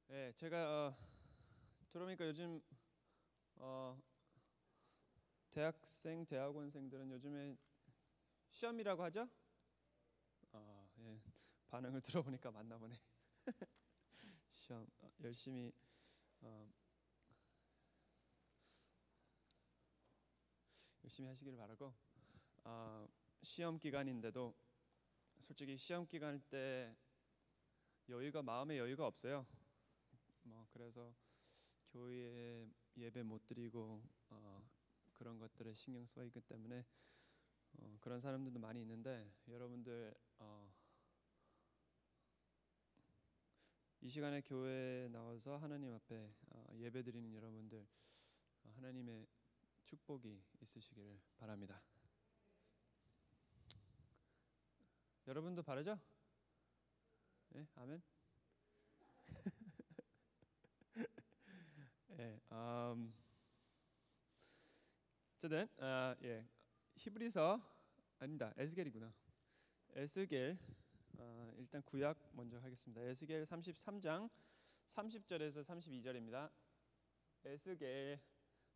네, 제가 들어보니까 요즘 대학생, 대학원생들은 요즘에 시험이라고 하죠? 예, 반응을 들어보니까 맞나 보네. 시험 열심히 하시길 바라고, 시험 기간인데도 솔직히 시험 기간 때 마음의 여유가 없어요. 그래서 교회 예배 못 드리고 그런 것들에 신경 써 있기 때문에 그런 사람들도 많이 있는데, 여러분들 이 시간에 교회에 나와서 하나님 앞에 예배 드리는 여러분들, 하나님의 축복이 있으시기를 바랍니다. 여러분도 바르죠? 네, 아멘. 예, 어쨌든 히브리서 아니다, 에스겔이구나. 에스겔, 일단 구약 먼저 하겠습니다. 에스겔 33장 30절에서 32절입니다. 에스겔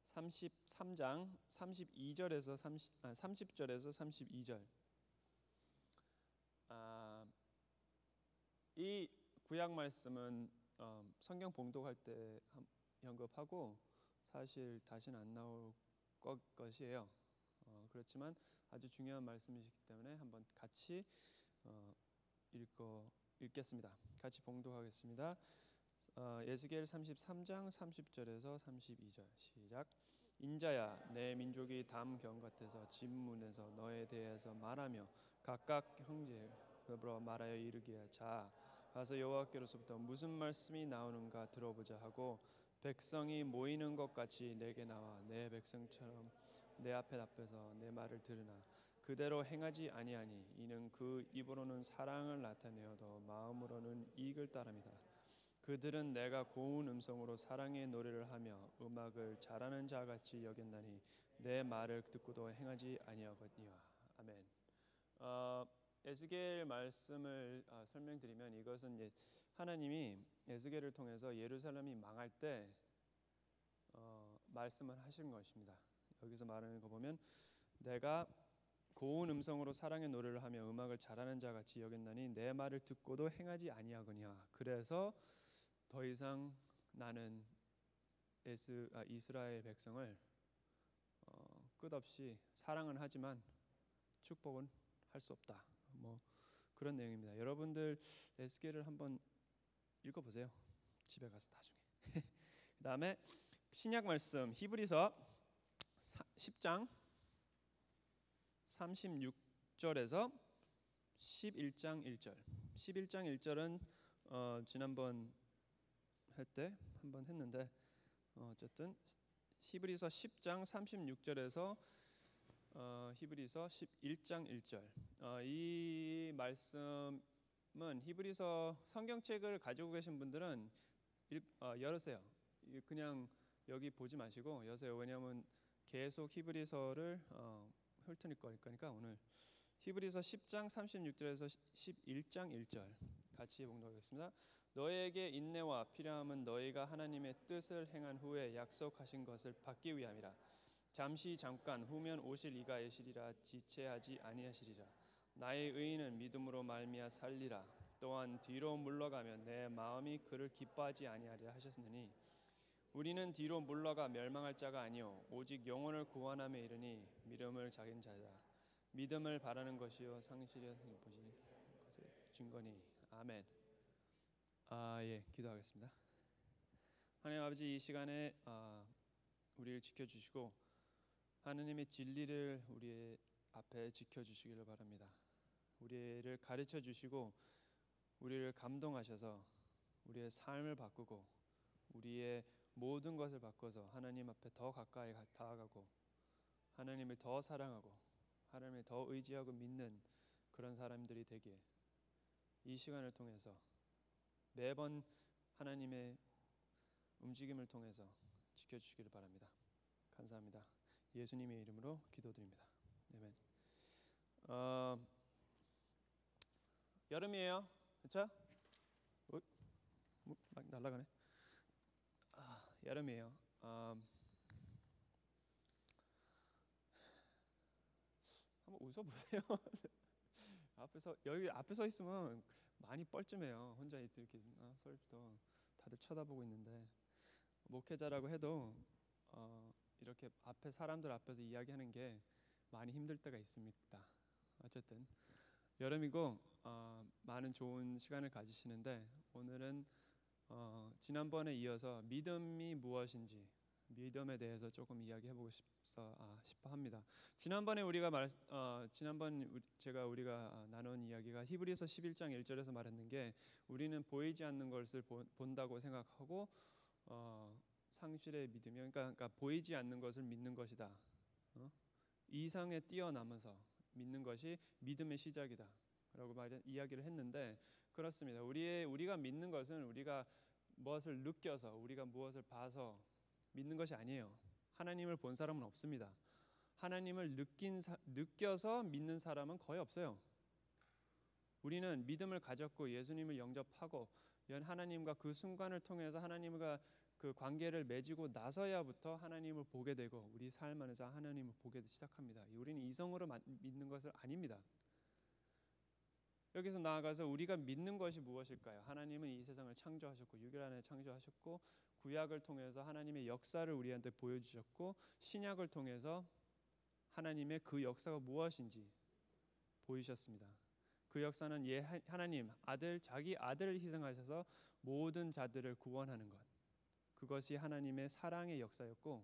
33장 32절에서 30절에서 32절. 이 구약 말씀은 성경 봉독할 때 언급하고 사실 다시는 안 나올 것이에요. 그렇지만 아주 중요한 말씀이시기 때문에 한번 같이 읽겠습니다. 같이 봉독하겠습니다. 에스겔 33장 30절에서 32절 시작. 인자야, 내 민족이 담경 같아서 진문에서 너에 대해서 말하며 각각 형제로 말하여 이르기에, 자 가서 여호와께로서부터 무슨 말씀이 나오는가 들어보자 하고, 백성이 모이는 것 같이 내게 나와 내 백성처럼 내 앞에서 내 말을 들으나 그대로 행하지 아니하니, 이는 그 입으로는 사랑을 나타내어도 마음으로는 이익을 따릅니다. 그들은 내가 고운 음성으로 사랑의 노래를 하며 음악을 잘하는 자같이 여겼나니 내 말을 듣고도 행하지 아니하거니와. 아멘. 에스겔 말씀을 설명드리면, 이것은 하나님이 에스겔을 통해서 예루살렘이 망할 때 말씀을 하신 것입니다. 여기서 말하는 거 보면, 내가 고운 음성으로 사랑의 노래를 하며 음악을 잘하는 자같이 여겼나니 내 말을 듣고도 행하지 아니하거니와. 그래서 더 이상 나는 이스라엘 백성을 끝없이 사랑은 하지만 축복은 할 수 없다. 그런 내용입니다. 여러분들 에스겔을 한번 읽어보세요. 집에 가서 나중에. 그 다음에 신약 말씀 히브리서 10장 36절에서 11장 1절. 11장 1절은 지난번 할 때 한번 했는데, 어쨌든 히브리서 10장 36절에서 히브리서 11장 1절. 이 말씀은 히브리서 성경책을 가지고 계신 분들은 열으세요. 그냥 여기 보지 마시고 여세요. 왜냐하면 계속 히브리서를 훑을 거니까 오늘 히브리서 10장 36절에서 11장 1절 같이 봉독하겠습니다. 너에게 인내와 필요함은 너희가 하나님의 뜻을 행한 후에 약속하신 것을 받기 위함이라. 잠깐 후면 오실 이가 애시리라. 지체하지 아니하시리라. 나의 의인은 믿음으로 말미암아 살리라. 또한 뒤로 물러가면 내 마음이 그를 기뻐하지 아니하리라 하셨으니, 우리는 뒤로 물러가 멸망할 자가 아니요 오직 영혼을 구원함에 이르니, 믿음을 가진 자라. 믿음을 바라는 것이요 상실의 보시는 것의 증거니. 아멘. 기도하겠습니다. 하나님 아버지, 이 시간에 우리를 지켜주시고 하나님의 진리를 우리 앞에 지켜주시기를 바랍니다. 우리를 가르쳐 주시고 우리를 감동하셔서 우리의 삶을 바꾸고 우리의 모든 것을 바꿔서 하나님 앞에 더 가까이 다가가고 하나님을 더 사랑하고 하나님을 더 의지하고 믿는 그런 사람들이 되기에, 이 시간을 통해서 매번 하나님의 움직임을 통해서 지켜주시기를 바랍니다. 감사합니다. 예수님의 이름으로 기도드립니다. 아멘. 여름이에요, 그렇죠? 막 날아가네. 여름이에요. 한번 웃어보세요. 여기 앞에 서 있으면 많이 뻘쭘해요. 혼자 이렇게 설도 다들 쳐다보고 있는데 목회자라고 해도 이렇게 앞에 사람들 앞에서 이야기하는 게 많이 힘들 때가 있습니다. 어쨌든 여름이고 많은 좋은 시간을 가지시는데 오늘은 지난번에 이어서 믿음이 무엇인지 믿음에 대해서 조금 이야기해보고 싶어 합니다. 지난번에 우리가 나눈 이야기가 히브리서 11장 1절에서 말했는 게 우리는 보이지 않는 것을 본다고 생각하고 상실의 믿음이 그러니까 보이지 않는 것을 믿는 것이다. 이상에 뛰어나면서 믿는 것이 믿음의 시작이다. 라고 이야기를 했는데 그렇습니다. 우리가 믿는 것은 우리가 무엇을 느껴서 우리가 무엇을 봐서 믿는 것이 아니에요. 하나님을 본 사람은 없습니다. 하나님을 느껴서 믿는 사람은 거의 없어요. 우리는 믿음을 가졌고 예수님을 영접하고 하나님과 그 순간을 통해서 하나님과 그 관계를 맺고 나서야부터 하나님을 보게 되고 우리 삶 안에서 하나님을 보게 시작합니다. 우리는 이성으로 믿는 것은 아닙니다. 여기서 나아가서 우리가 믿는 것이 무엇일까요? 하나님은 이 세상을 창조하셨고 6일 안에 창조하셨고 구약을 통해서 하나님의 역사를 우리한테 보여주셨고 신약을 통해서 하나님의 그 역사가 무엇인지 보이셨습니다. 그 역사는 하나님 자기 아들을 희생하셔서 모든 자들을 구원하는 것, 그것이 하나님의 사랑의 역사였고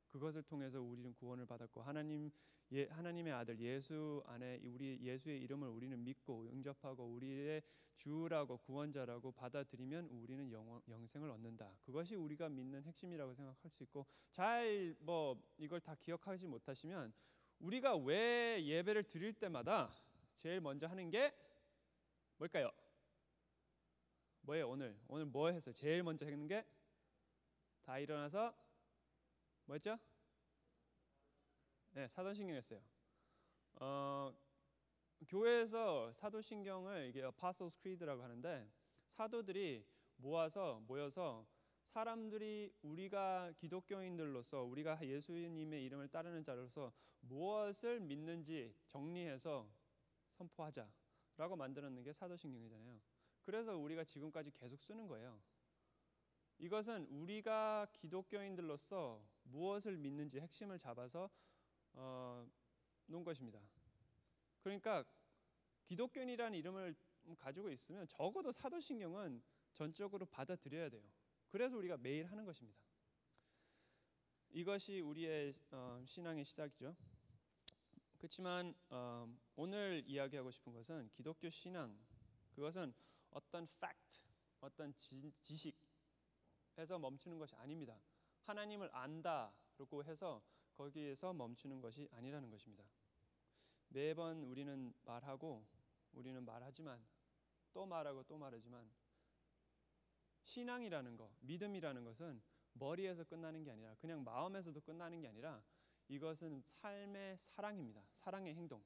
그것을 통해서 우리는 구원을 받았고 하나님의 아들 예수 안에 예수의 이름을 우리는 믿고 영접하고 우리의 주라고 구원자라고 받아들이면 우리는 영생을 얻는다. 그것이 우리가 믿는 핵심이라고 생각할 수 있고 이걸 다 기억하지 못하시면 우리가 왜 예배를 드릴 때마다 제일 먼저 하는 게 뭘까요? 뭐예요? 오늘 뭐 했어요? 제일 먼저 하는 게 다 일어나서 뭐였죠? 네, 사도신경 했어요. 교회에서 사도신경을 이게 Apostles' Creed라고 하는데 사도들이 모여서 사람들이 우리가 기독교인들로서 우리가 예수님의 이름을 따르는 자로서 무엇을 믿는지 정리해서 선포하자라고 만들었는 게 사도신경이잖아요. 그래서 우리가 지금까지 계속 쓰는 거예요. 이것은 우리가 기독교인들로서 무엇을 믿는지 핵심을 잡아서 놓은 것입니다. 그러니까 기독교인이라는 이름을 가지고 있으면 적어도 사도신경은 전적으로 받아들여야 돼요. 그래서 우리가 매일 하는 것입니다. 이것이 우리의 신앙의 시작이죠. 그렇지만 오늘 이야기하고 싶은 것은 기독교 신앙, 그것은 어떤 fact, 어떤 지식에서 멈추는 것이 아닙니다. 하나님을 안다라고 해서 거기에서 멈추는 것이 아니라는 것입니다. 매번 우리는 말하지만 또 말하고 또 말하지만 신앙이라는 것, 믿음이라는 것은 머리에서 끝나는 게 아니라 그냥 마음에서도 끝나는 게 아니라 이것은 삶의 사랑입니다. 사랑의 행동.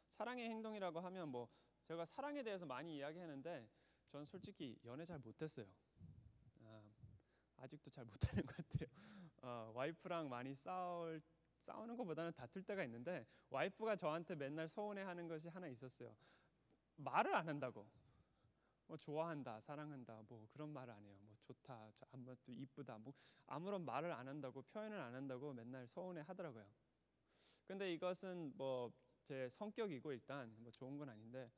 사랑의 행동이라고 하면 제가 사랑에 대해서 많이 이야기하는데 전 솔직히 연애 잘 못했어요. 아직도 잘 못하는 것 같아요. 와이프랑 많이 싸우는 것보다는 다툴 때가 있는데 와이프가 저한테 맨날 서운해하는 것이 하나 있었어요. 말을 안 한다고. 좋아한다, 사랑한다, 그런 말을 안 해요. 좋다, 또 이쁘다, 아무런 말을 안 한다고 표현을 안 한다고 맨날 서운해하더라고요. 근데 이것은 제 성격이고 일단 좋은 건 아닌데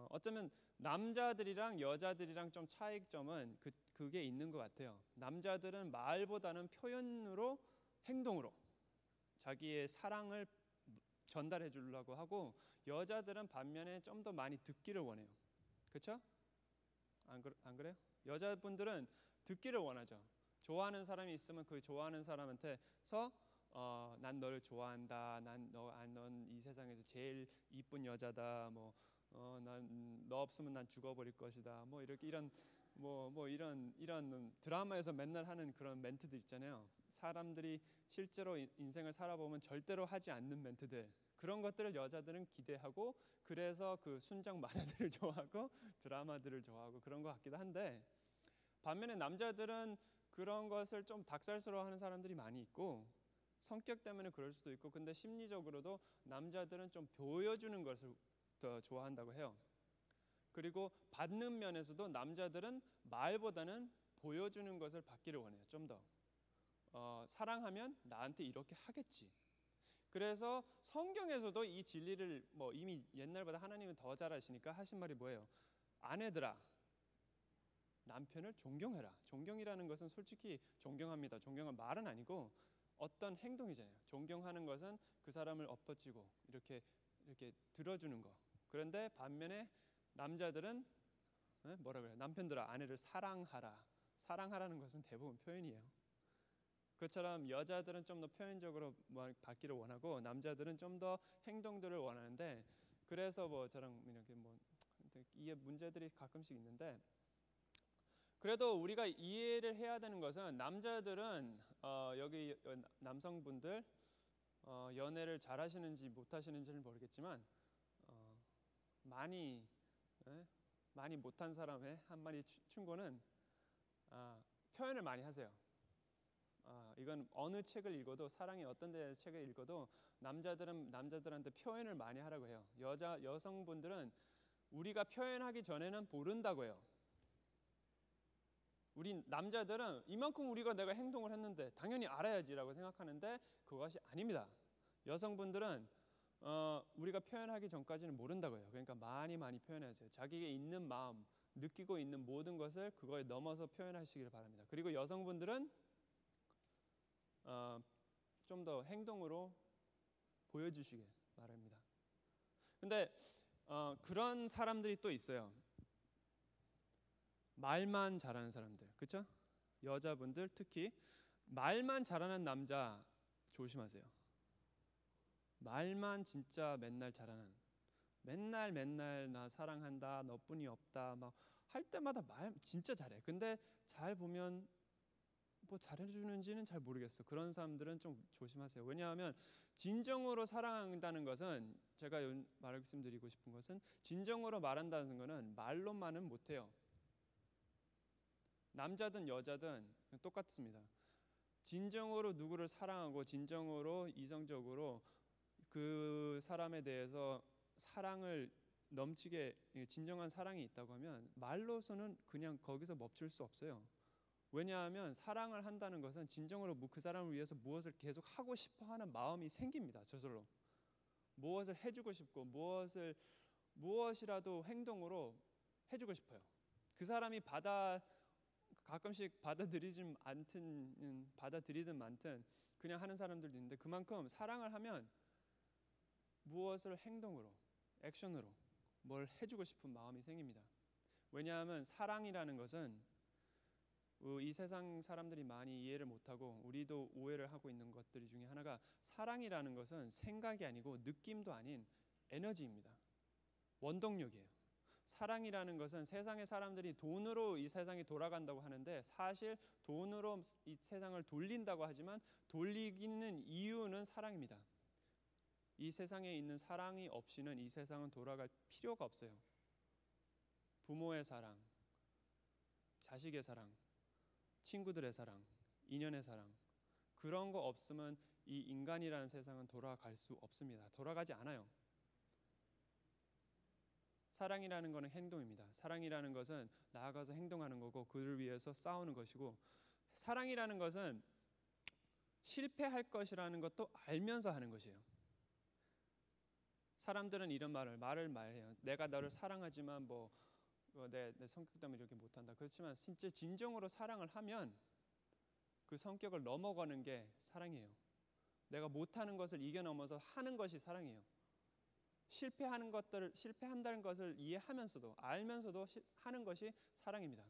어쩌면 남자들이랑 여자들이랑 좀 차이점은 그게 있는 것 같아요. 남자들은 말보다는 표현으로 행동으로 자기의 사랑을 전달해 주려고 하고 여자들은 반면에 좀 더 많이 듣기를 원해요. 그렇죠? 안 그래요? 여자분들은 듣기를 원하죠. 좋아하는 사람이 있으면 그 좋아하는 사람한테서 난 너를 좋아한다. 넌 이 세상에서 제일 이쁜 여자다. 난 너 없으면 난 죽어버릴 것이다. 이렇게 이런 드라마에서 맨날 하는 그런 멘트들 있잖아요. 사람들이 실제로 인생을 살아보면 절대로 하지 않는 멘트들. 그런 것들을 여자들은 기대하고 그래서 그 순정 만화들을 좋아하고 드라마들을 좋아하고 그런 것 같기도 한데 반면에 남자들은 그런 것을 좀 닭살스러워하는 사람들이 많이 있고 성격 때문에 그럴 수도 있고 근데 심리적으로도 남자들은 좀 보여주는 것을 더 좋아한다고 해요. 그리고 받는 면에서도 남자들은 말보다는 보여주는 것을 받기를 원해요. 좀 더 사랑하면 나한테 이렇게 하겠지. 그래서 성경에서도 이 진리를 뭐 이미 옛날보다 하나님은 더 잘하시니까 하신 말이 뭐예요? 아내들아 남편을 존경해라. 존경이라는 것은 솔직히 존경합니다. 존경은 말은 아니고 어떤 행동이잖아요. 존경하는 것은 그 사람을 엎어지고 이렇게 들어주는 거. 그런데 반면에 남자들은 뭐라 그래요? 남편들아 아내를 사랑하라. 사랑하라는 것은 대부분 표현이에요. 그처럼 여자들은 좀 더 표현적으로 받기를 원하고 남자들은 좀 더 행동들을 원하는데 그래서 뭐 저랑 이렇게 뭐 이해 문제들이 가끔씩 있는데 그래도 우리가 이해를 해야 되는 것은 남자들은 여기 남성분들 연애를 잘하시는지 못하시는지는 모르겠지만 많이 많이 못한 사람의 한마디 충고는 표현을 많이 하세요. 이건 어느 책을 읽어도 사랑이 어떤 데 책을 읽어도 남자들은 남자들한테 표현을 많이 하라고 해요. 여성분들은 우리가 표현하기 전에는 모른다고 해요. 우리 남자들은 이만큼 우리가 내가 행동을 했는데 당연히 알아야지라고 생각하는데 그것이 아닙니다. 여성분들은 우리가 표현하기 전까지는 모른다고 해요. 그러니까 많이 표현하세요. 자기에게 있는 마음, 느끼고 있는 모든 것을 그거에 넘어서 표현하시길 바랍니다. 그리고 여성분들은 좀 더 행동으로 보여주시길 바랍니다. 근데 그런 사람들이 또 있어요. 말만 잘하는 사람들, 그렇죠? 여자분들 특히 말만 잘하는 남자 조심하세요. 말만 진짜 맨날 잘하는, 맨날 나 사랑한다, 너뿐이 없다, 막 할 때마다 말 진짜 잘해. 근데 잘 보면 뭐 잘해주는지는 잘 모르겠어. 그런 사람들은 좀 조심하세요. 왜냐하면 진정으로 사랑한다는 것은 제가 말씀드리고 싶은 것은 진정으로 말한다는 것은 말로만은 못해요. 남자든 여자든 똑같습니다. 진정으로 누구를 사랑하고 진정으로 이성적으로 그 사람에 대해서 사랑을 넘치게 진정한 사랑이 있다고 하면 말로서는 그냥 거기서 멈출 수 없어요. 왜냐하면 사랑을 한다는 것은 진정으로 그 사람을 위해서 무엇을 계속 하고 싶어하는 마음이 생깁니다. 저절로 무엇을 해주고 싶고 무엇이라도 행동으로 해주고 싶어요. 그 사람이 가끔씩 받아들이든 않든 그냥 하는 사람들도 있는데 그만큼 사랑을 하면 무엇을 행동으로 액션으로 뭘 해주고 싶은 마음이 생깁니다. 왜냐하면 사랑이라는 것은 이 세상 사람들이 많이 이해를 못하고 우리도 오해를 하고 있는 것들 중에 하나가 사랑이라는 것은 생각이 아니고 느낌도 아닌 에너지입니다. 원동력이에요. 사랑이라는 것은 세상의 사람들이 돈으로 이 세상이 돌아간다고 하는데 사실 돈으로 이 세상을 돌린다고 하지만 돌리기는 이유는 사랑입니다. 이 세상에 있는 사랑이 없이는 이 세상은 돌아갈 필요가 없어요. 부모의 사랑, 자식의 사랑, 친구들의 사랑, 인연의 사랑 그런 거 없으면 이 인간이라는 세상은 돌아갈 수 없습니다. 돌아가지 않아요. 사랑이라는 것은 행동입니다. 사랑이라는 것은 나아가서 행동하는 거고 그를 위해서 싸우는 것이고 사랑이라는 것은 실패할 것이라는 것도 알면서 하는 것이에요. 사람들은 이런 말을 말해요. 내가 너를 사랑하지만 내 성격 때문에 이렇게 못한다. 그렇지만 진짜 진정으로 사랑을 하면 그 성격을 넘어가는 게 사랑이에요. 내가 못하는 것을 이겨넘어서 하는 것이 사랑이에요. 실패한다는 것을 이해하면서도 알면서도 하는 것이 사랑입니다.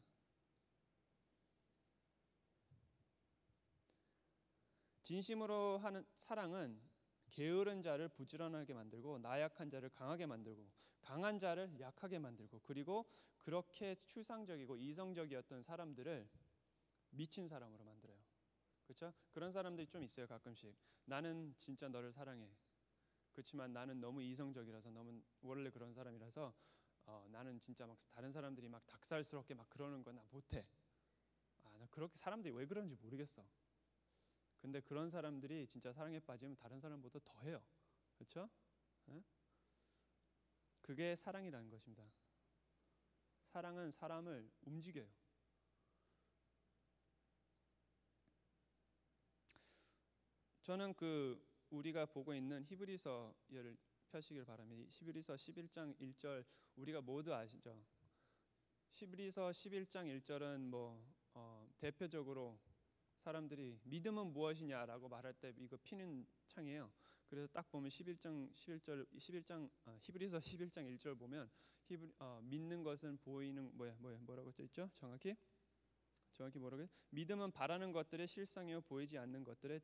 진심으로 하는 사랑은 게으른 자를 부지런하게 만들고 나약한 자를 강하게 만들고 강한 자를 약하게 만들고 그리고 그렇게 추상적이고 이성적이었던 사람들을 미친 사람으로 만들어요. 그렇죠? 그런 사람들이 좀 있어요. 가끔씩 나는 진짜 너를 사랑해. 그렇지만 나는 너무 이성적이라서 너무 원래 그런 사람이라서 나는 진짜 막 다른 사람들이 막 닭살스럽게 막 그러는 건 나 못해. 나 그렇게 사람들이 왜 그러는지 모르겠어. 근데 그런 사람들이 진짜 사랑에 빠지면 다른 사람보다 더 해요. 그렇죠? 그게 사랑이라는 것입니다. 사랑은 사람을 움직여요. 저는 우리가 보고 있는 히브리서를 펴시길 바랍니다. 히브리서 11장 1절 우리가 모두 아시죠? 히브리서 11장 1절은 대표적으로 사람들이 믿음은 무엇이냐라고 말할 때 이거 피는 창이에요. 그래서 딱 보면 히브리서 11장 1절 보면 믿는 것은 보이는 뭐라고 써 있죠? 정확히 뭐라고 해요? 믿음은 바라는 것들의 실상이요 보이지 않는 것들의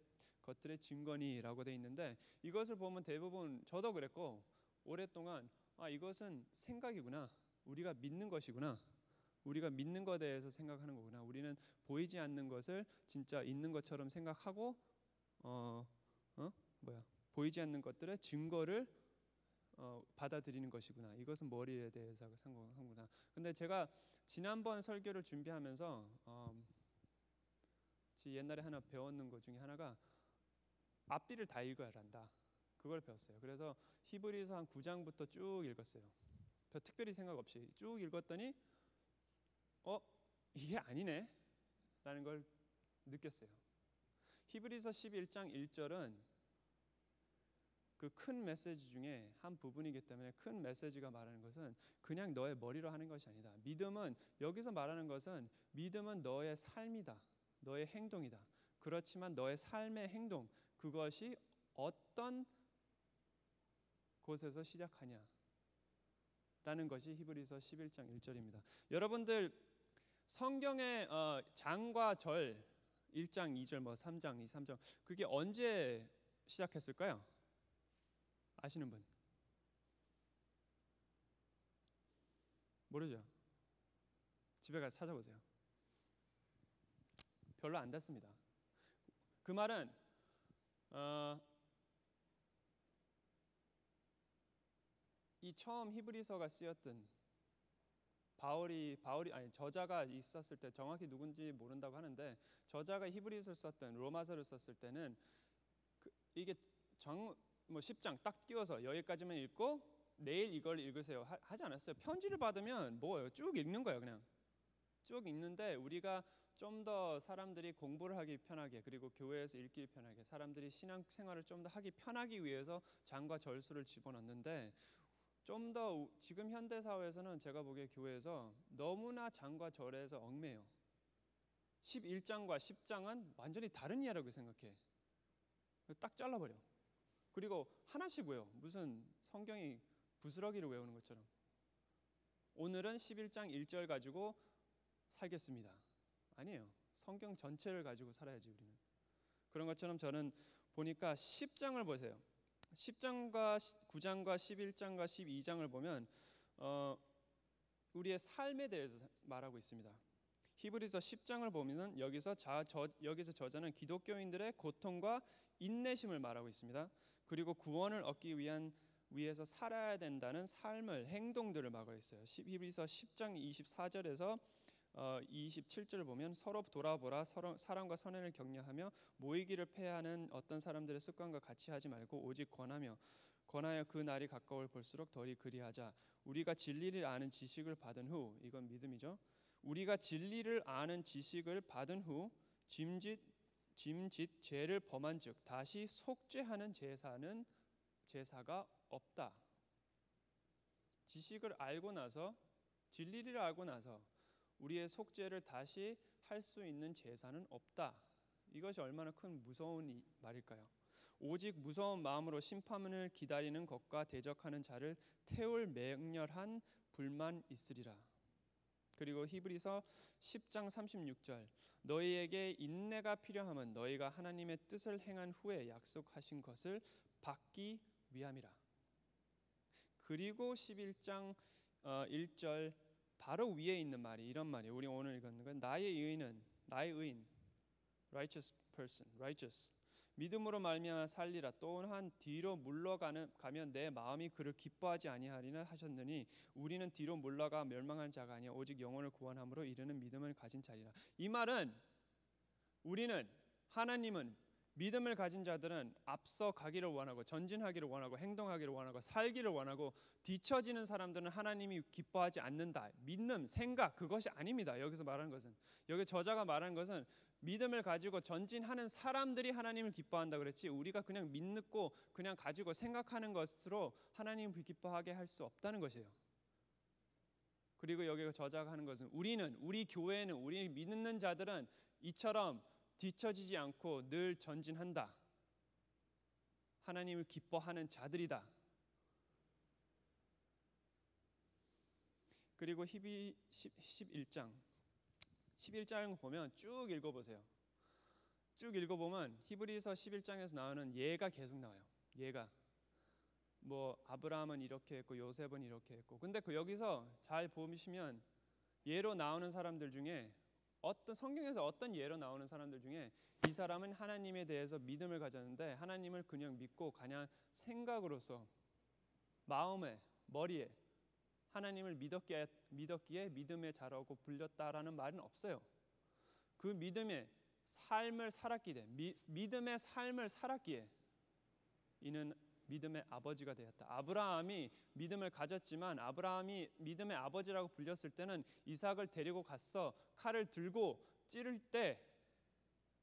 증거니라고 돼 있는데, 이것을 보면 대부분 저도 그랬고 오랫동안 이것은 생각이구나. 우리가 믿는 것이구나. 우리가 믿는 것에 대해서 생각하는 거구나. 우리는 보이지 않는 것을 진짜 있는 것처럼 생각하고 보이지 않는 것들의 증거를 받아들이는 것이구나. 이것은 머리에 대해서 상관하구나. 근데 제가 지난번 설교를 준비하면서 옛날에 하나 배웠는 것 중에 하나가 앞뒤를 다 읽어야 한다. 그걸 배웠어요. 그래서 히브리서 한 9장부터 쭉 읽었어요. 특별히 생각 없이 쭉 읽었더니 이게 아니네 라는 걸 느꼈어요. 히브리서 11장 1절은 그 큰 메시지 중에 한 부분이기 때문에 큰 메시지가 말하는 것은 그냥 너의 머리로 하는 것이 아니다. 믿음은 여기서 말하는 것은 믿음은 너의 삶이다. 너의 행동이다. 그렇지만 너의 삶의 행동 그것이 어떤 곳에서 시작하냐 라는 것이 히브리서 11장 1절입니다. 여러분들 성경의 장과 절 1장 2절 3장 2, 3장 그게 언제 시작했을까요? 아시는 분? 모르죠? 집에 가서 찾아보세요. 별로 안 됐습니다. 그 말은 이 처음 히브리서가 쓰였던 저자가 있었을 때 정확히 누군지 모른다고 하는데 저자가 히브리서를 썼던 로마서를 썼을 때는 이게 10장 딱 띄워서 여기까지만 읽고 내일 이걸 읽으세요 하지 않았어요. 편지를 받으면 뭐예요? 쭉 읽는 거예요. 그냥 쭉 읽는데 우리가 좀 더 사람들이 공부를 하기 편하게 그리고 교회에서 읽기 편하게 사람들이 신앙생활을 좀 더 하기 편하기 위해서 장과 절수를 집어넣는데 좀 더 지금 현대 사회에서는 제가 보기에 교회에서 너무나 장과 절에서 얽매요. 11장과 10장은 완전히 다른 이야기라고 생각해. 딱 잘라버려. 그리고 하나씩 외워. 무슨 성경이 부스러기를 외우는 것처럼. 오늘은 11장 1절 가지고 살겠습니다. 아니에요. 성경 전체를 가지고 살아야지 우리는. 그런 것처럼 저는 보니까 10장을 보세요. 10장과 9장과 11장과 12장을 보면 우리의 삶에 대해서 말하고 있습니다. 히브리서 10장을 보면 여기서 저자는 기독교인들의 고통과 인내심을 말하고 있습니다. 그리고 구원을 얻기 위해서 살아야 된다는 삶을 행동들을 말하고 있어요. 히브리서 10장 24절에서 27절을 보면 서로 돌아보라 사랑과 선행을 격려하며 모이기를 폐하는 어떤 사람들의 습관과 같이 하지 말고 오직 권하여 그 날이 가까울 볼수록 덜이 그리하자. 우리가 진리를 아는 지식을 받은 후 이건 믿음이죠. 우리가 진리를 아는 지식을 받은 후 짐짓 죄를 범한즉 다시 속죄하는 제사가 없다. 지식을 알고 나서 진리를 알고 나서 우리의 속죄를 다시 할 수 있는 제사는 없다. 이것이 얼마나 큰 무서운 말일까요? 오직 무서운 마음으로 심판을 기다리는 것과 대적하는 자를 태울 맹렬한 불만 있으리라. 그리고 히브리서 10장 36절 너희에게 인내가 필요함은 너희가 하나님의 뜻을 행한 후에 약속하신 것을 받기 위함이라. 그리고 11장 1절 바로 위에 있는 말이 이런 말이에요. 우리 오늘 읽은 건 나의 의인 righteous person righteous 믿음으로 말미암아 살리라. 또한 뒤로 물러가면 내 마음이 그를 기뻐하지 아니하리라 하셨느니 우리는 뒤로 물러가 멸망한 자가 아니야 오직 영혼을 구원함으로 이르는 믿음을 가진 자리라. 이 말은 우리는 하나님은 믿음을 가진 자들은 앞서 가기를 원하고 전진하기를 원하고 행동하기를 원하고 살기를 원하고 뒤처지는 사람들은 하나님이 기뻐하지 않는다. 믿는 생각 그것이 아닙니다. 여기서 말하는 것은 여기 저자가 말하는 것은 믿음을 가지고 전진하는 사람들이 하나님을 기뻐한다 그랬지 우리가 그냥 믿고 그냥 가지고 생각하는 것으로 하나님을 기뻐하게 할 수 없다는 것이에요. 그리고 여기 저자가 하는 것은 우리 교회는 우리 믿는 자들은 이처럼 뒤처지지 않고 늘 전진한다. 하나님을 기뻐하는 자들이다. 그리고 11장 보면 쭉 읽어보세요. 쭉 읽어보면 히브리서 11장에서 나오는 예가 계속 나와요. 예가 뭐 아브라함은 이렇게 했고 요셉은 이렇게 했고 근데 여기서 잘 보시면 예로 나오는 사람들 중에 성경에서 어떤 예로 나오는 사람들 중에 이 사람은 하나님에 대해서 믿음을 가졌는데 하나님을 그냥 믿고 그냥 생각으로서 마음에 머리에 하나님을 믿었기에 믿음의 자라고 불렸다라는 말은 없어요. 그 믿음의 삶을 살았기에 이는 믿음의 아버지가 되었다. 아브라함이 믿음을 가졌지만 아브라함이 믿음의 아버지라고 불렸을 때는 이삭을 데리고 갔어. 칼을 들고 찌를 때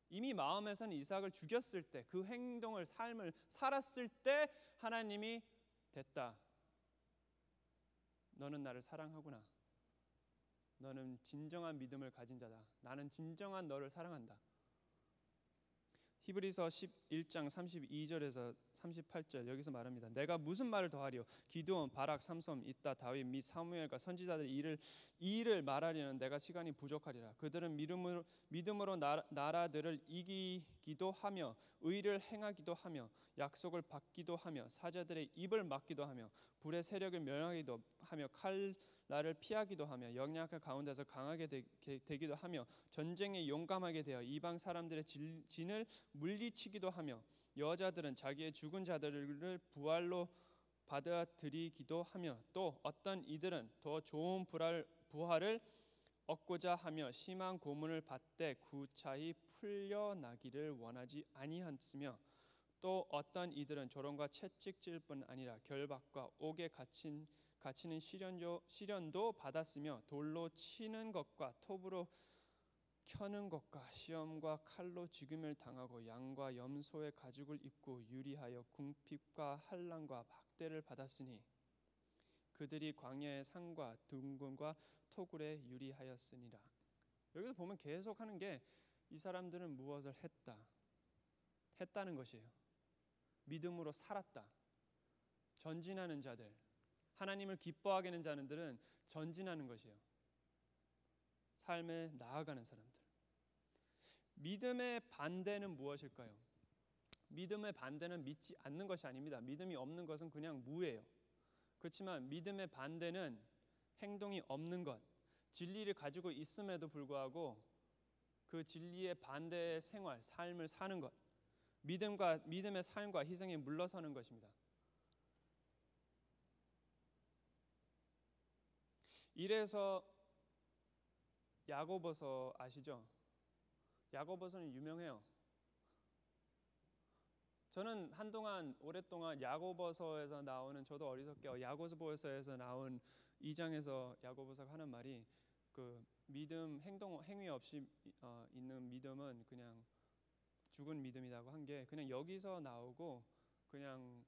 이미 마음에서는 이삭을 죽였을 때 그 행동을 삶을 살았을 때 하나님이 됐다. 너는 나를 사랑하구나. 너는 진정한 믿음을 가진 자다. 나는 진정한 너를 사랑한다. 히브리서 11장 32절에서 38절 여기서 말합니다. 내가 무슨 말을 더하리요? 기드온, 바락, 삼손, 이따 다윗 및 사무엘과 선지자들의 일을 말하려는 내가 시간이 부족하리라. 그들은 믿음으로 나라들을 이기기도 하며 의를 행하기도 하며 약속을 받기도 하며 사자들의 입을 막기도 하며 불의 세력을 멸하기도 하며 칼날을 피하기도 하며 영약한 가운데서 강하게 되기도 하며 전쟁에 용감하게 되어 이방 사람들의 진을 물리치기도 하며 여자들은 자기의 죽은 자들을 부활로 받아들이기도 하며 또 어떤 이들은 더 좋은 부활을 얻고자 하며 심한 고문을 받되 구차히 풀려나기를 원하지 아니하였으며 또 어떤 이들은 조롱과 채찍질 뿐 아니라 결박과 옥에 갇히는 시련도 받았으며 돌로 치는 것과 톱으로 켜는 것과 시험과 칼로 죽임을 당하고 양과 염소의 가죽을 입고 유리하여 궁핍과 환난과 박대를 받았으니 그들이 광야의 산과 둥근과 토굴에 유리하였으니라. 여기서 보면 계속 하는 게 이 사람들은 무엇을 했다는 것이에요. 믿음으로 살았다. 전진하는 자들, 하나님을 기뻐하게 하는 자들은 전진하는 것이에요. 삶에 나아가는 사람들. 믿음의 반대는 무엇일까요? 믿음의 반대는 믿지 않는 것이 아닙니다. 믿음이 없는 것은 그냥 무예요. 그렇지만 믿음의 반대는 행동이 없는 것, 진리를 가지고 있음에도 불구하고 그 진리의 반대의 삶을 사는 것, 믿음의 삶과 희생에 물러서는 것입니다. 이래서 야고보서 아시죠? 야고보서는 유명해요. 저는 오랫동안 야고보서에서 나오는 저도 어리석게 야고보서에서 나온 2장에서 야고보서가 하는 말이 그 믿음 행위 없이 있는 믿음은 그냥 죽은 믿음이라고 한 게 그냥 여기서 나오고 그냥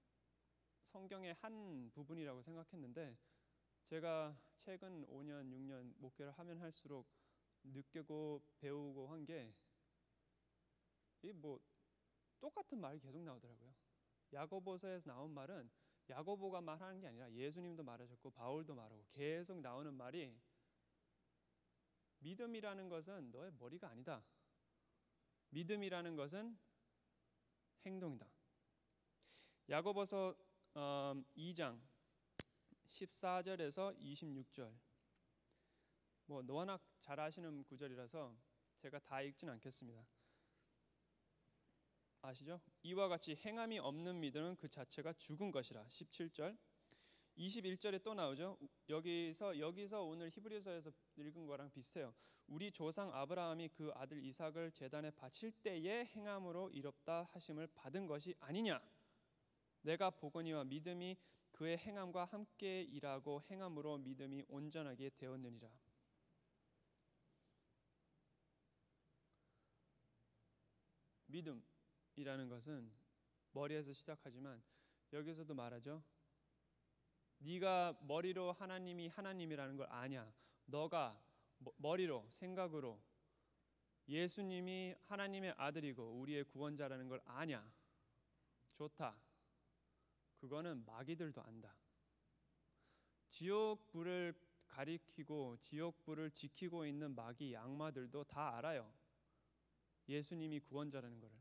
성경의 한 부분이라고 생각했는데 제가 최근 5년 6년 목회를 하면 할수록 느끼고 배우고 한 게 이 뭐 똑같은 말이 계속 나오더라고요. 야고보서에서 나온 말은 야고보가 말하는 게 아니라 예수님도 말하셨고 바울도 말하고 계속 나오는 말이 믿음이라는 것은 너의 머리가 아니다. 믿음이라는 것은 행동이다. 야고보서 2장 14절에서 26절 뭐 워낙 잘 아시는 구절이라서 제가 다 읽진 않겠습니다. 아시죠? 이와 같이 행함이 없는 믿음은 그 자체가 죽은 것이라. 17절. 21절에 또 나오죠. 여기서 오늘 히브리서에서 읽은 거랑 비슷해요. 우리 조상 아브라함이 그 아들 이삭을 제단에 바칠 때에 행함으로 이롭다 하심을 받은 것이 아니냐. 내가 보거니와 믿음이 그의 행함과 함께 일하고 행함으로 믿음이 온전하게 되었느니라. 믿음이라는 것은 머리에서 시작하지만 여기서도 말하죠. 네가 머리로 하나님이 하나님이라는 걸 아냐. 너가 머리로 생각으로 예수님이 하나님의 아들이고 우리의 구원자라는 걸 아냐. 좋다. 그거는 마귀들도 안다. 지옥불을 가리키고 지옥불을 지키고 있는 마귀 악마들도 다 알아요. 예수님이 구원자라는 것을,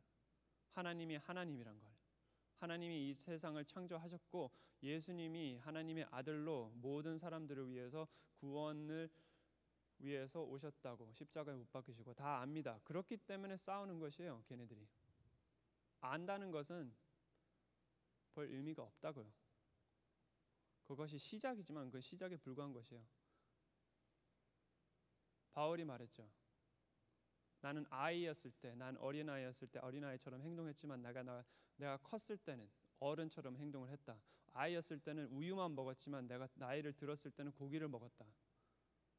하나님이 하나님이란 걸, 하나님이 이 세상을 창조하셨고 예수님이 하나님의 아들로 모든 사람들을 위해서 구원을 위해서 오셨다고 십자가에 못 박히시고 다 압니다. 그렇기 때문에 싸우는 것이에요. 걔네들이 안다는 것은 별 의미가 없다고요. 그것이 시작이지만 그 시작에 불과한 것이에요. 바울이 말했죠. 나는 아이였을 때, 난 어린아이였을 때 어린아이처럼 행동했지만 내가 컸을 때는 어른처럼 행동을 했다. 아이였을 때는 우유만 먹었지만 내가 나이를 들었을 때는 고기를 먹었다.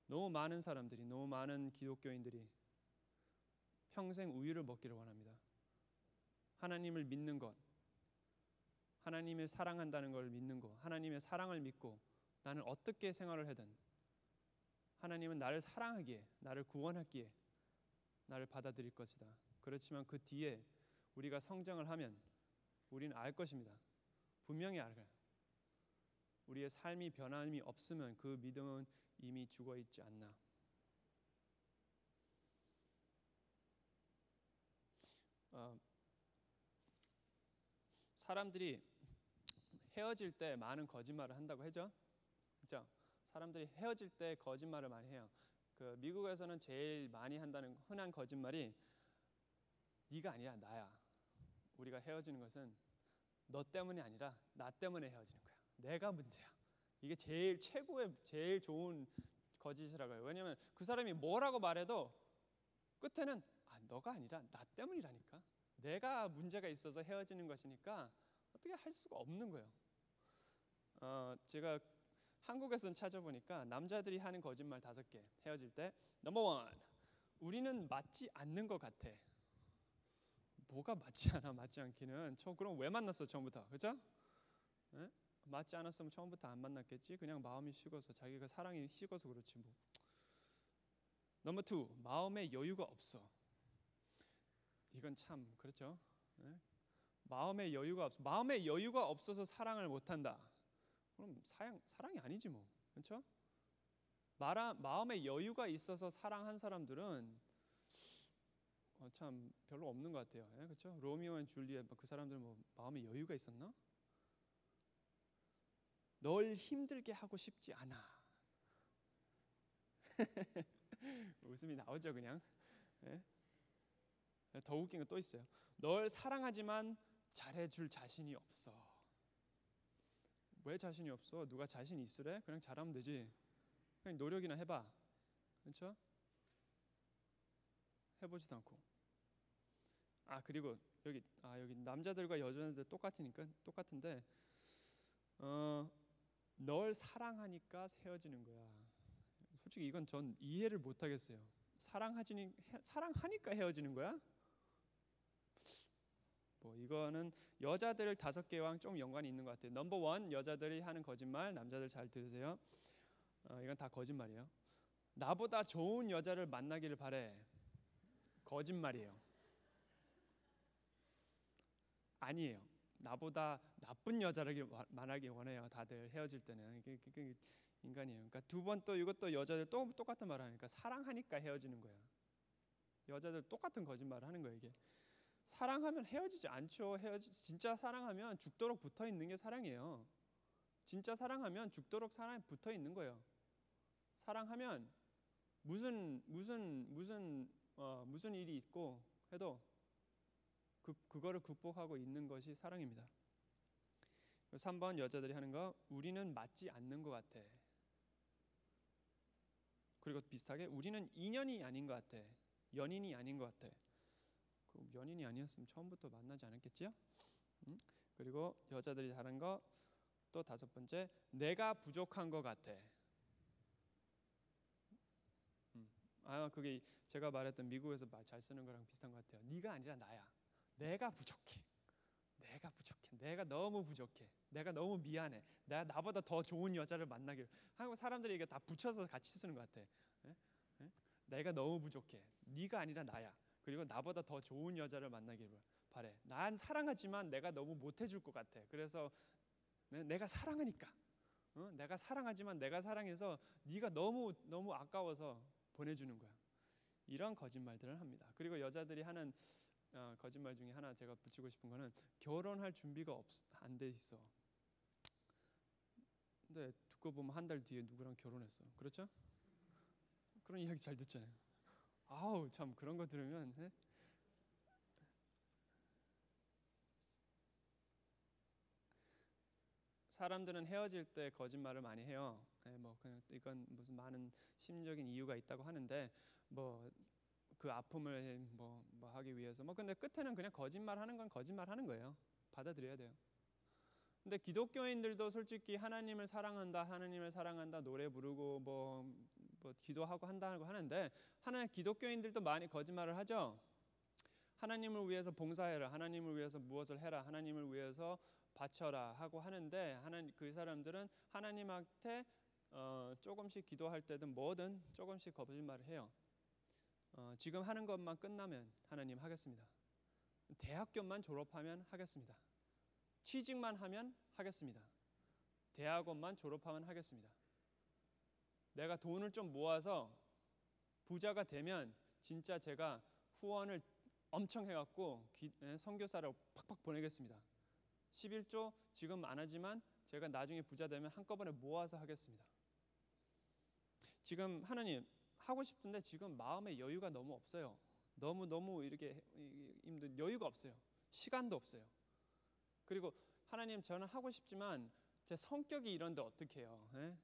너무 많은 사람들이, 너무 많은 기독교인들이 평생 우유를 먹기를 원합니다. 하나님을 믿는 것, 하나님을 사랑한다는 걸 믿는 것, 하나님의 사랑을 믿고 나는 어떻게 생활을 하든 하나님은 나를 사랑하기에, 나를 구원하기에 나를 받아들일 것이다. 그렇지만 그 뒤에 우리가 성장을 하면 우리는 알 것입니다. 분명히 알아요. 우리의 삶이 변함이 없으면 그 믿음은 이미 죽어 있지 않나. 사람들이 헤어질 때 많은 거짓말을 한다고 하죠. 그렇죠? 사람들이 헤어질 때 거짓말을 많이 해요. 그 미국에서는 제일 많이 한다는 흔한 거짓말이 네가 아니야 나야. 우리가 헤어지는 것은 너 때문이 아니라 나 때문에 헤어지는 거야. 내가 문제야. 이게 제일 최고의 제일 좋은 거짓이라고 해요. 왜냐하면 그 사람이 뭐라고 말해도 끝에는 너가 아니라 나 때문이라니까. 내가 문제가 있어서 헤어지는 것이니까 어떻게 할 수가 없는 거예요. 제가 한국에서는 찾아보니까 남자들이 하는 거짓말 5개 헤어질 때. 넘버 1, 우리는 맞지 않는 것 같아. 뭐가 맞지 않아? 맞지 않기는. 그럼 왜 만났어 처음부터? 그죠? 네? 맞지 않았으면 처음부터 안 만났겠지. 그냥 마음이 식어서, 자기가 사랑이 식어서 그렇지 뭐. 넘버 2, 마음에 여유가 없어. 이건 참 그렇죠. 네? 마음에 여유가 없어서 사랑을 못한다. 그럼 사랑이 아니지 뭐. 그렇죠? 마음에 여유가 있어서 사랑한 사람들은 참 별로 없는 것 같아요. 예? 그렇죠? 로미오 앤 줄리엣 그 사람들 뭐 마음에 여유가 있었나? 널 힘들게 하고 싶지 않아. 웃음이 나오죠 그냥. 예? 더 웃긴 거 또 있어요. 널 사랑하지만 잘해줄 자신이 없어. 왜 자신이 없어? 누가 자신 있으래? 그냥 잘하면 되지. 그냥 노력이나 해봐. 그렇죠? 해보지도 않고. 그리고 여기 남자들과 여자들 똑같은데 널 사랑하니까 헤어지는 거야. 솔직히 이건 전 이해를 못 하겠어요. 사랑하니까 헤어지는 거야? 뭐 이거는 여자들 5개와 좀 연관이 있는 것 같아요. 넘버 1, 여자들이 하는 거짓말. 남자들 잘 들으세요. 이건 다 거짓말이에요. 나보다 좋은 여자를 만나기를 바래. 거짓말이에요. 아니에요. 나보다 나쁜 여자를 만나기 원해요. 다들 헤어질 때는 이게 인간이에요. 그러니까 2번 또 이것도 여자들 또 똑같은 말을 하니까 사랑하니까 헤어지는 거야. 여자들 똑같은 거짓말을 하는 거예요. 이게 사랑하면 헤어지지 않죠. 진짜 사랑하면 죽도록 붙어 있는 게 사랑이에요. 진짜 사랑하면 죽도록 사랑에 붙어 있는 거예요. 사랑하면 무슨 일이 있고 해도 그거를 극복하고 있는 것이 사랑입니다. 3번 여자들이 하는 거, 우리는 맞지 않는 것 같아. 그리고 비슷하게 우리는 인연이 아닌 것 같아. 연인이 아닌 것 같아. 그 연인이 아니었으면 처음부터 만나지 않았겠지요? 그리고 여자들이 하는 거 또 5번째, 내가 부족한 것 같아. 그게 제가 말했던 미국에서 말 잘 쓰는 거랑 비슷한 것 같아요. 네가 아니라 나야. 내가 부족해. 내가 부족해. 내가 너무 부족해. 내가 너무 미안해. 나보다 더 좋은 여자를 만나기를. 한국 사람들이 이게 다 붙여서 같이 쓰는 것 같아. 에? 에? 내가 너무 부족해. 네가 아니라 나야. 그리고 나보다 더 좋은 여자를 만나기를 바래. 난 사랑하지만 내가 너무 못해줄 것 같아. 그래서 내가 사랑하니까. 내가 사랑하지만 내가 사랑해서 네가 너무 너무 아까워서 보내주는 거야. 이런 거짓말들을 합니다. 그리고 여자들이 하는 거짓말 중에 하나 제가 붙이고 싶은 거는 결혼할 준비가 안 돼 있어. 근데 듣고 보면 한 달 뒤에 누구랑 결혼했어. 그렇죠? 그런 이야기 잘 듣잖아요. 아우 참 그런 거 들으면 사람들은 헤어질 때 거짓말을 많이 해요. 뭐 그냥 이건 무슨 많은 심리적인 이유가 있다고 하는데 뭐 그 아픔을 뭐 하기 위해서 근데 끝에는 그냥 거짓말하는 건 거짓말하는 거예요. 받아들여야 돼요. 근데 기독교인들도 솔직히 하나님을 사랑한다 노래 부르고 뭐 기도하고 한다고 하는데 기독교인들도 많이 거짓말을 하죠. 하나님을 위해서 봉사해라, 하나님을 위해서 무엇을 해라, 하나님을 위해서 바쳐라 하고 하는데 그 사람들은 하나님한테 조금씩 기도할 때든 뭐든 조금씩 거짓말을 해요. 지금 하는 것만 끝나면 하나님 하겠습니다. 대학교만 졸업하면 하겠습니다. 취직만 하면 하겠습니다. 대학원만 졸업하면 하겠습니다. 내가 돈을 좀 모아서 부자가 되면 진짜 제가 후원을 엄청 해갖고 선교사를 팍팍 보내겠습니다. 11조 지금 안 하지만 제가 나중에 부자 되면 한꺼번에 모아서 하겠습니다. 지금 하나님 하고 싶은데 지금 마음의 여유가 너무 없어요. 너무 이렇게 힘든 여유가 없어요. 시간도 없어요. 그리고 하나님 저는 하고 싶지만 제 성격이 이런데 어떻게 해요?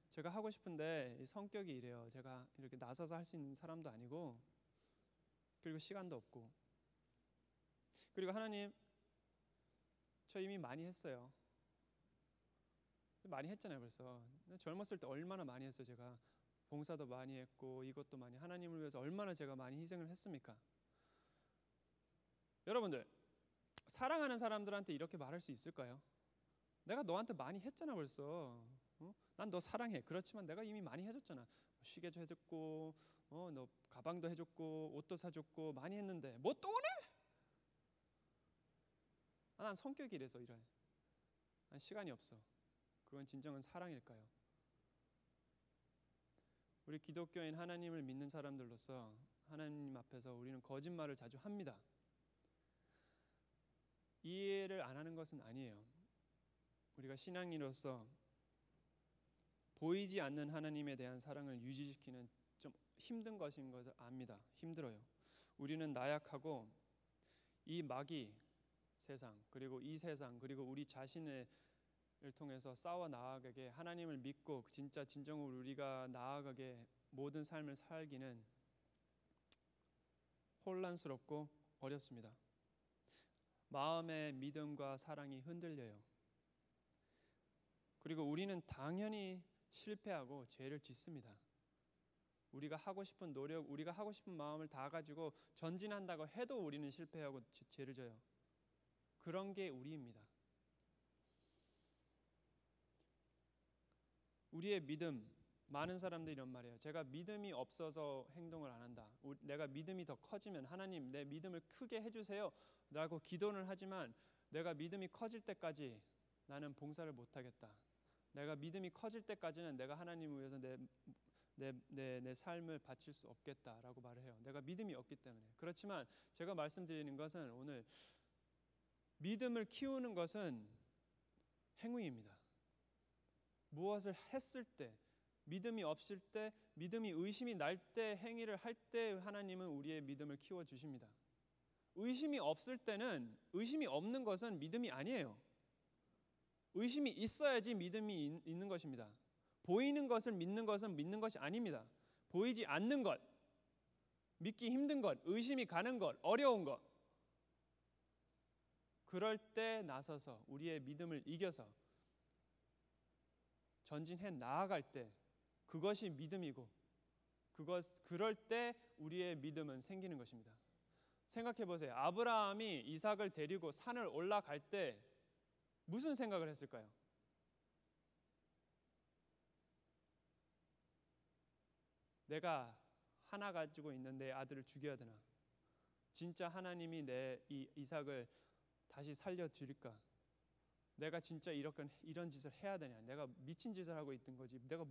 제가 하고 싶은데 성격이 이래요. 제가 이렇게 나서서 할 수 있는 사람도 아니고 그리고 시간도 없고 그리고 하나님 저 이미 많이 했어요. 많이 했잖아요 벌써. 젊었을 때 얼마나 많이 했어요. 제가 봉사도 많이 했고 이것도 많이 하나님을 위해서 얼마나 제가 많이 희생을 했습니까? 여러분들 사랑하는 사람들한테 이렇게 말할 수 있을까요? 내가 너한테 많이 했잖아 벌써. 난 너 사랑해. 그렇지만 내가 이미 많이 해줬잖아. 시계도 해줬고 너 가방도 해줬고 옷도 사줬고 많이 했는데 뭐 또 오네? 난 성격이 이래서 이래. 난 시간이 없어. 그건 진정한 사랑일까요? 우리 기독교인 하나님을 믿는 사람들로서 하나님 앞에서 우리는 거짓말을 자주 합니다. 이해를 안 하는 것은 아니에요. 우리가 신앙인으로서 보이지 않는 하나님에 대한 사랑을 유지시키는 좀 힘든 것인 것을 압니다. 힘들어요. 우리는 나약하고 이 마귀 세상 그리고 이 세상 그리고 우리 자신을 통해서 싸워 나아가게 하나님을 믿고 진짜 진정으로 우리가 나아가게 모든 삶을 살기는 혼란스럽고 어렵습니다. 마음의 믿음과 사랑이 흔들려요. 그리고 우리는 당연히 실패하고 죄를 짓습니다. 우리가 하고 싶은 노력, 우리가 하고 싶은 마음을 다 가지고 전진한다고 해도 우리는 실패하고 죄를 져요. 그런 게 우리입니다. 우리의 믿음, 많은 사람들이 이런 말이에요. 제가 믿음이 없어서 행동을 안 한다. 내가 믿음이 더 커지면 하나님 내 믿음을 크게 해주세요 라고 기도는 하지만 내가 믿음이 커질 때까지 나는 봉사를 못하겠다. 내가 믿음이 커질 때까지는 내가 하나님을 위해서 내 삶을 바칠 수 없겠다라고 말을 해요. 내가 믿음이 없기 때문에. 그렇지만 제가 말씀드리는 것은 오늘 믿음을 키우는 것은 행위입니다. 무엇을 했을 때, 믿음이 없을 때, 믿음이 의심이 날 때, 행위를 할 때 하나님은 우리의 믿음을 키워주십니다. 의심이 없을 때는, 의심이 없는 것은 믿음이 아니에요. 의심이 있어야지 믿음이 있는 것입니다. 보이는 것을 믿는 것은 믿는 것이 아닙니다. 보이지 않는 것, 믿기 힘든 것, 의심이 가는 것, 어려운 것, 그럴 때 나서서 우리의 믿음을 이겨서 전진해 나아갈 때 그것이 믿음이고, 그럴 때 우리의 믿음은 생기는 것입니다. 생각해 보세요. 아브라함이 이삭을 데리고 산을 올라갈 때 무슨 생각을 했을까요? 내가 하나 가지고 있는 내 아들을 죽여야 되나? 진짜 하나님이 내 이삭을 다시 살려드릴까? 내가 진짜 이런 짓을 해야 되냐? 내가 미친 짓을 하고 있던 거지. 내가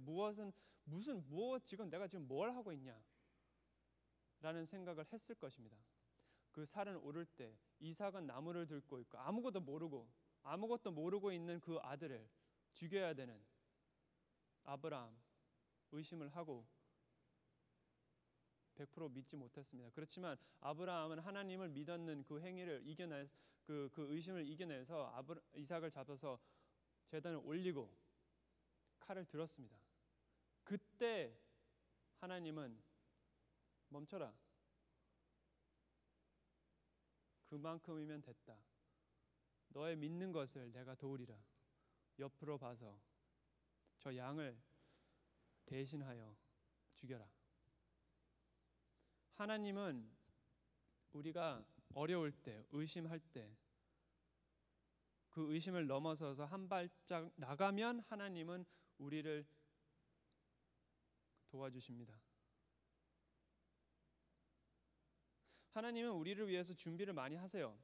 지금 내가 지금 뭘 하고 있냐? 라는 생각을 했을 것입니다. 그 산을 오를 때 이삭은 나무를 들고 있고 아무것도 모르고 있는 그 아들을 죽여야 되는 아브라함, 의심을 하고 100% 믿지 못했습니다. 그렇지만 아브라함은 하나님을 믿었는 그 행위를 그 의심을 이겨내서 이삭을 잡아서 제단을 올리고 칼을 들었습니다. 그때 하나님은 멈춰라. 그만큼이면 됐다. 너의 믿는 것을 내가 도우리라. 옆으로 봐서 저 양을 대신하여 죽여라. 하나님은 우리가 어려울 때, 의심할 때, 그 의심을 넘어서서 한 발짝 나가면 하나님은 우리를 도와주십니다. 하나님은 우리를 위해서 준비를 많이 하세요.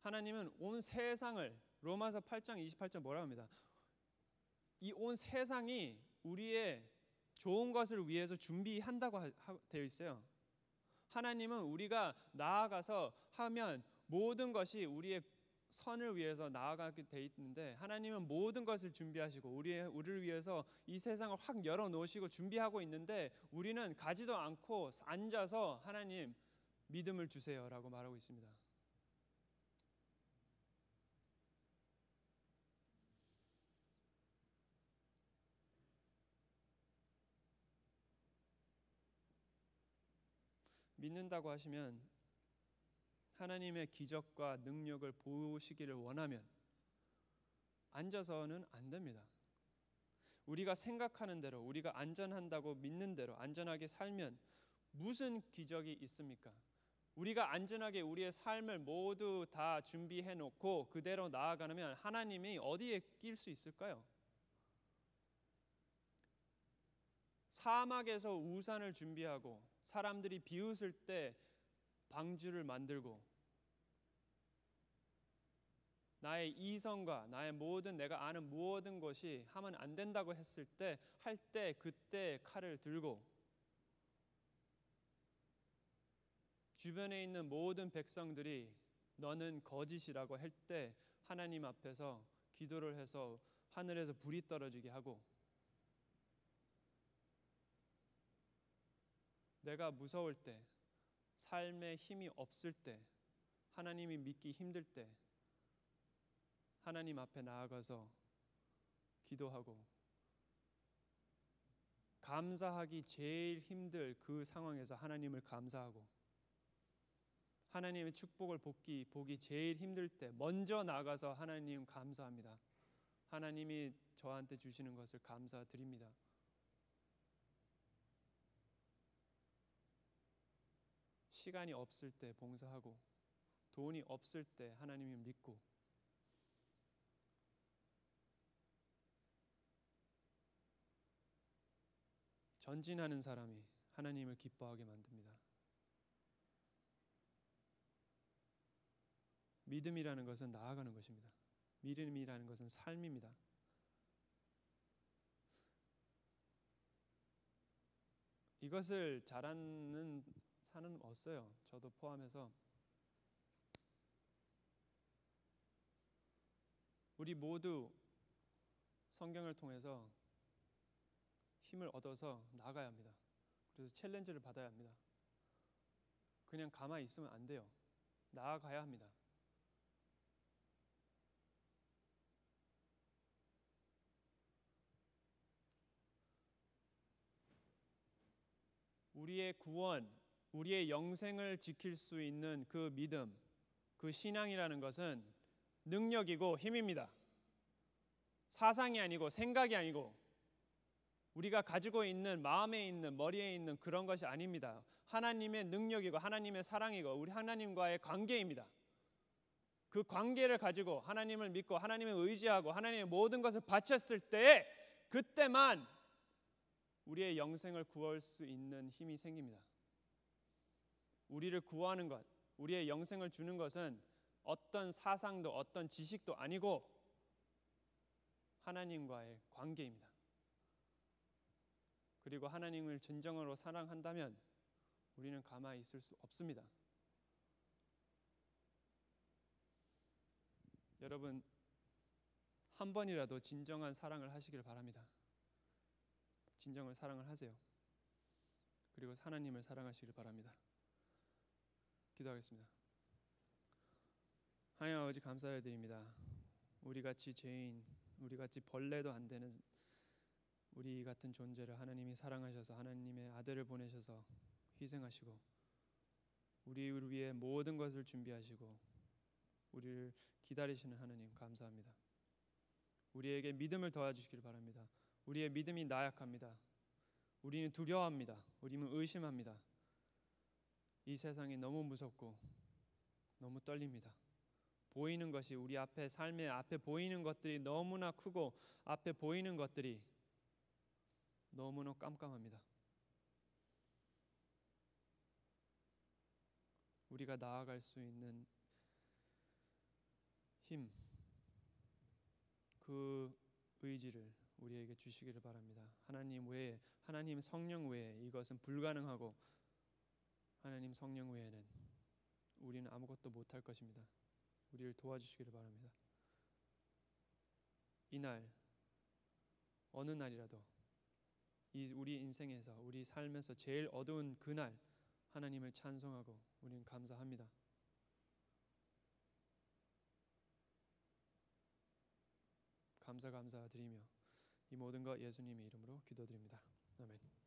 하나님은 온 세상을, 로마서 8장 28절 뭐라고 합니다. 이 온 세상이 우리의 좋은 것을 위해서 준비한다고 되어 있어요. 하나님은 우리가 나아가서 하면 모든 것이 우리의 선을 위해서 나아가게 돼 있는데, 하나님은 모든 것을 준비하시고 우리를 위해서 이 세상을 확 열어놓으시고 준비하고 있는데, 우리는 가지도 않고 앉아서 하나님 믿음을 주세요라고 말하고 있습니다. 믿는다고 하시면 하나님의 기적과 능력을 보시기를 원하면 앉아서는 안 됩니다. 우리가 생각하는 대로, 우리가 안전한다고 믿는 대로 안전하게 살면 무슨 기적이 있습니까? 우리가 안전하게 우리의 삶을 모두 다 준비해 놓고 그대로 나아가면 하나님이 어디에 낄 수 있을까요? 사막에서 우산을 준비하고 사람들이 비웃을 때 방주를 만들고, 나의 이성과 나의 모든 내가 아는 모든 것이 하면 안 된다고 했을 때 그때 칼을 들고 주변에 있는 모든 백성들이 너는 거짓이라고 할 때 하나님 앞에서 기도를 해서 하늘에서 불이 떨어지게 하고, 내가 무서울 때, 삶에 힘이 없을 때, 하나님이 믿기 힘들 때 하나님 앞에 나아가서 기도하고, 감사하기 제일 힘들 그 상황에서 하나님을 감사하고, 하나님의 축복을 보기 제일 힘들 때 먼저 나가서 하나님 감사합니다. 하나님이 저한테 주시는 것을 감사드립니다. 시간이 없을 때 봉사하고, 돈이 없을 때 하나님을 믿고, 전진하는 사람이 하나님을 기뻐하게 만듭니다. 믿음이라는 것은 나아가는 것입니다. 믿음이라는 것은 삶입니다. 이것을 잘하는 사람은 없어요. 저도 포함해서. 우리 모두 성경을 통해서 힘을 얻어서 나가야 합니다. 그래서 챌린지를 받아야 합니다. 그냥 가만히 있으면 안 돼요. 나아가야 합니다. 우리의 구원, 우리의 영생을 지킬 수 있는 그 믿음, 그 신앙이라는 것은 능력이고 힘입니다. 사상이 아니고 생각이 아니고 우리가 가지고 있는 마음에 있는 머리에 있는 그런 것이 아닙니다. 하나님의 능력이고 하나님의 사랑이고 우리 하나님과의 관계입니다. 그 관계를 가지고 하나님을 믿고 하나님을 의지하고 하나님의 모든 것을 바쳤을 때 그때만 우리의 영생을 구할 수 있는 힘이 생깁니다. 우리를 구하는 것, 우리의 영생을 주는 것은 어떤 사상도 어떤 지식도 아니고 하나님과의 관계입니다. 그리고 하나님을 진정으로 사랑한다면 우리는 가만히 있을 수 없습니다. 여러분, 한 번이라도 진정한 사랑을 하시길 바랍니다. 진정한 사랑을 하세요. 그리고 하나님을 사랑하시길 바랍니다. 기도하겠습니다. 하나님 아버지 감사드립니다. 우리같이 죄인, 우리같이 벌레도 안 되는 우리 같은 존재를 하나님이 사랑하셔서 하나님의 아들을 보내셔서 희생하시고 우리를 위해 모든 것을 준비하시고 우리를 기다리시는 하나님 감사합니다. 우리에게 믿음을 더해주시길 바랍니다. 우리의 믿음이 나약합니다. 우리는 두려워합니다. 우리는 의심합니다. 이 세상이 너무 무섭고 너무 떨립니다. 보이는 것이 우리 앞에 삶의 앞에 보이는 것들이 너무나 크고 앞에 보이는 것들이 너무나 깜깜합니다. 우리가 나아갈 수 있는 힘, 그 의지를 우리에게 주시기를 바랍니다. 하나님 외에, 하나님 성령 외에 이것은 불가능하고 하나님 성령 외에는 우리는 아무것도 못할 것입니다. 우리를 도와주시기를 바랍니다. 이날 어느 날이라도 우리 인생에서 우리 삶에서 제일 어두운 그날 하나님을 찬송하고 우리는 감사합니다. 감사드리며 이 모든 것 예수님의 이름으로 기도드립니다. 아멘.